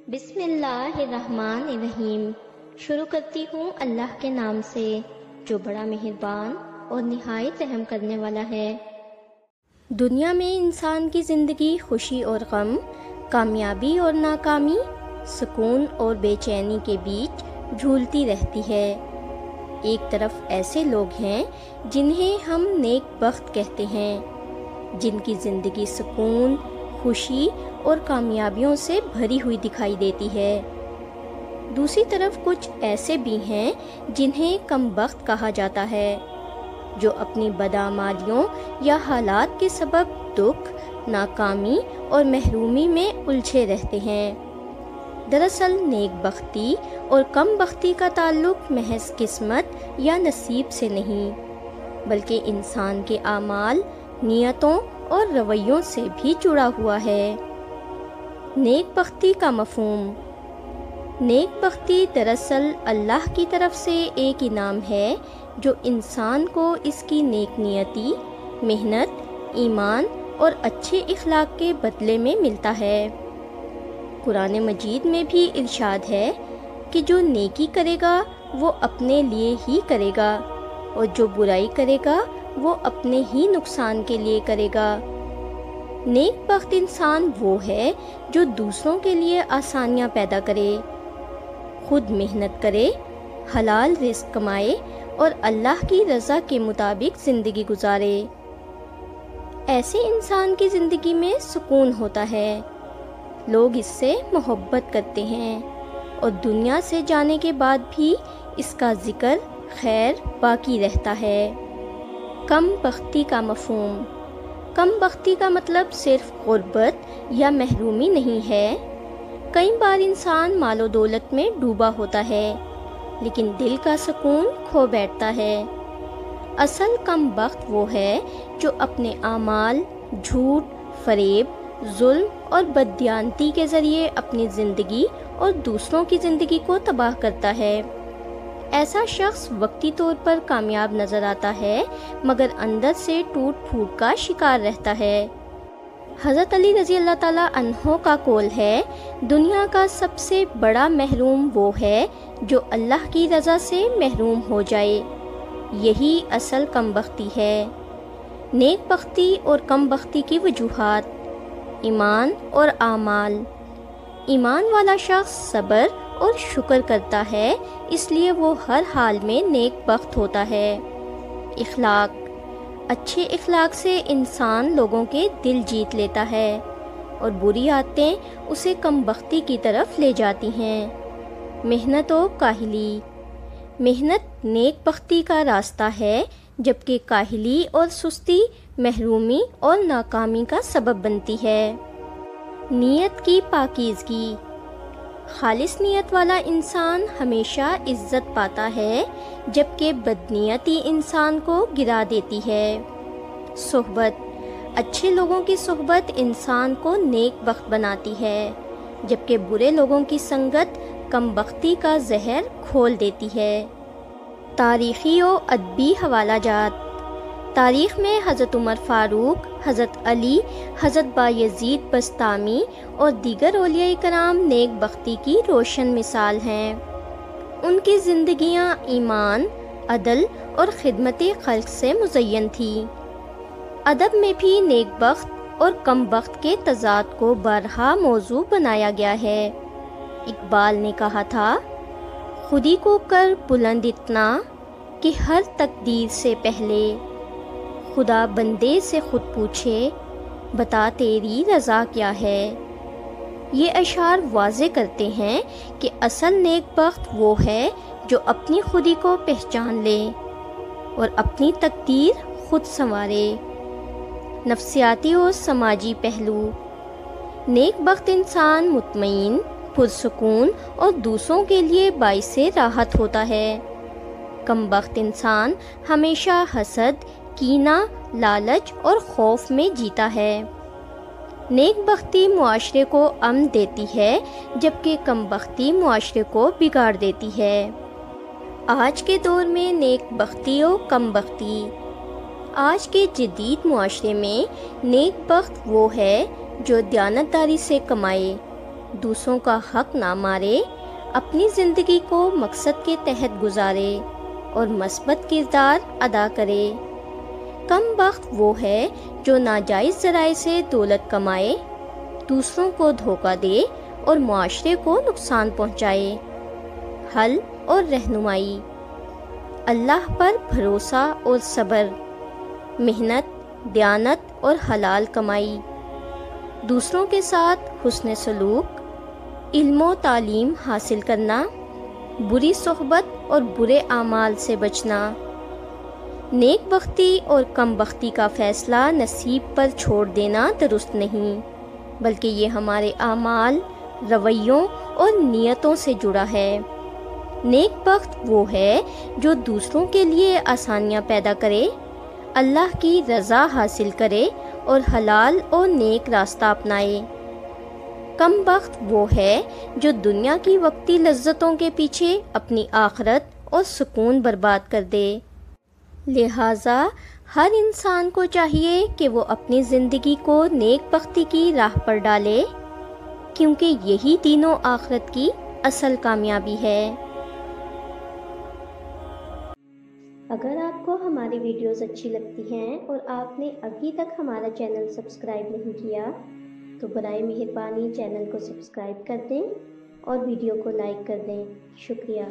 بسم اللہ الرحمن الرحیم۔ شروع کرتی ہوں اللہ کے نام سے جو بڑا مہربان اور نہایت رحم کرنے والا ہے۔ دنیا میں انسان کی زندگی خوشی اور غم، کامیابی اور ناکامی، سکون اور بے چینی کے بیچ جھولتی رہتی ہے۔ ایک طرف ایسے لوگ ہیں جنہیں ہم نیک بخت کہتے ہیں، جن کی زندگی سکون، خوشی اور کامیابیوں سے بھری ہوئی دکھائی دیتی ہے۔ دوسری طرف کچھ ایسے بھی ہیں جنہیں کم بخت کہا جاتا ہے، جو اپنی بدعمالیوں یا حالات کے سبب دکھ، ناکامی اور محرومی میں الجھے رہتے ہیں۔ دراصل نیک بختی اور کم بختی کا تعلق محض قسمت یا نصیب سے نہیں، بلکہ انسان کے اعمال، نیتوں اور رویوں سے بھی جڑا ہوا ہے۔ نیک بختی کا مفہوم۔ نیک بختی دراصل اللہ کی طرف سے ایک انعام ہے جو انسان کو اس کی نیک نیتی، محنت، ایمان اور اچھے اخلاق کے بدلے میں ملتا ہے۔ قرآن مجید میں بھی ارشاد ہے کہ جو نیکی کرے گا وہ اپنے لیے ہی کرے گا، اور جو برائی کرے گا وہ اپنے ہی نقصان کے لیے کرے گا۔ نیک بخت انسان وہ ہے جو دوسروں کے لیے آسانیاں پیدا کرے، خود محنت کرے، حلال رزق کمائے اور اللہ کی رضا کے مطابق زندگی گزارے۔ ایسے انسان کی زندگی میں سکون ہوتا ہے، لوگ اس سے محبت کرتے ہیں، اور دنیا سے جانے کے بعد بھی اس کا ذکر خیر باقی رہتا ہے۔ کم بختی کا مفہوم۔ کم بختی کا مطلب صرف غربت یا محرومی نہیں ہے۔ کئی بار انسان مال و دولت میں ڈوبا ہوتا ہے، لیکن دل کا سکون کھو بیٹھتا ہے۔ اصل کم بخت وہ ہے جو اپنے اعمال، جھوٹ، فریب، ظلم اور بددیانتی کے ذریعے اپنی زندگی اور دوسروں کی زندگی کو تباہ کرتا ہے۔ ایسا شخص وقتی طور پر کامیاب نظر آتا ہے، مگر اندر سے ٹوٹ پھوٹ کا شکار رہتا ہے۔ حضرت علی رضی اللہ تعالیٰ عنہ کا قول ہے، دنیا کا سب سے بڑا محروم وہ ہے جو اللہ کی رضا سے محروم ہو جائے۔ یہی اصل کم بختی ہے۔ نیک بختی اور کم بختی کی وجوہات۔ ایمان اور اعمال۔ ایمان والا شخص صبر اور شکر کرتا ہے، اس لیے وہ ہر حال میں نیک بخت ہوتا ہے۔ اخلاق۔ اچھے اخلاق سے انسان لوگوں کے دل جیت لیتا ہے، اور بری عادتیں اسے کم بختی کی طرف لے جاتی ہیں۔ محنت و کاہلی۔ محنت نیک بختی کا راستہ ہے، جبکہ کاہلی اور سستی محرومی اور ناکامی کا سبب بنتی ہے۔ نیت کی پاکیزگی۔ خالص نیت والا انسان ہمیشہ عزت پاتا ہے، جبکہ بدنیتی انسان کو گرا دیتی ہے۔ صحبت۔ اچھے لوگوں کی صحبت انسان کو نیک بخت بناتی ہے، جبکہ برے لوگوں کی سنگت کم بختی کا زہر کھول دیتی ہے۔ تاریخی و ادبی حوالہ جات۔ تاریخ میں حضرت عمر فاروق، حضرت علی، حضرت بایزید بسطامی اور دیگر اولیاء کرام نیک بختی کی روشن مثال ہیں۔ ان کی زندگیاں ایمان، عدل اور خدمت خلق سے مزین تھیں۔ ادب میں بھی نیک بخت اور کم بخت کے تضاد کو بارہا موضوع بنایا گیا ہے۔ اقبال نے کہا تھا، خودی کو کر بلند اتنا کہ ہر تقدیر سے پہلے خدا بندے سے خود پوچھے، بتا تیری رضا کیا ہے۔ یہ اشعار واضح کرتے ہیں کہ اصل نیک بخت وہ ہے جو اپنی خودی کو پہچان لے اور اپنی تقدیر خود سنوارے۔ نفسیاتی اور سماجی پہلو۔ نیک بخت انسان مطمئن، پرسکون اور دوسروں کے لیے باعث راحت ہوتا ہے۔ کم بخت انسان ہمیشہ حسد، کینہ، لالچ اور خوف میں جیتا ہے۔ نیک بختی معاشرے کو امن دیتی ہے، جبکہ کم بختی معاشرے کو بگاڑ دیتی ہے۔ آج کے دور میں نیک بختی و کم بختی۔ آج کے جدید معاشرے میں نیک بخت وہ ہے جو دیانتداری سے کمائے، دوسروں کا حق نہ مارے، اپنی زندگی کو مقصد کے تحت گزارے اور مثبت کردار ادا کرے۔ کم بخت وہ ہے جو ناجائز ذرائع سے دولت کمائے، دوسروں کو دھوکہ دے اور معاشرے کو نقصان پہنچائے۔ حل اور رہنمائی: اللہ پر بھروسہ اور صبر، محنت، دیانت اور حلال کمائی، دوسروں کے ساتھ حسن سلوک، علم و تعلیم حاصل کرنا، بری صحبت اور برے اعمال سے بچنا۔ نیک بختی اور کم بختی کا فیصلہ نصیب پر چھوڑ دینا درست نہیں، بلکہ یہ ہمارے اعمال، رویوں اور نیتوں سے جڑا ہے۔ نیک بخت وہ ہے جو دوسروں کے لیے آسانیاں پیدا کرے، اللہ کی رضا حاصل کرے اور حلال اور نیک راستہ اپنائے۔ کم بخت وہ ہے جو دنیا کی وقتی لذتوں کے پیچھے اپنی آخرت اور سکون برباد کر دے۔ لہٰذا ہر انسان کو چاہیے کہ وہ اپنی زندگی کو نیک بختی کی راہ پر ڈالے، کیونکہ یہی دین و آخرت کی اصل کامیابی ہے۔ اگر آپ کو ہماری ویڈیوز اچھی لگتی ہیں اور آپ نے ابھی تک ہمارا چینل سبسکرائب نہیں کیا تو برائے مہربانی چینل کو سبسکرائب کر دیں اور ویڈیو کو لائک کر دیں۔ شکریہ۔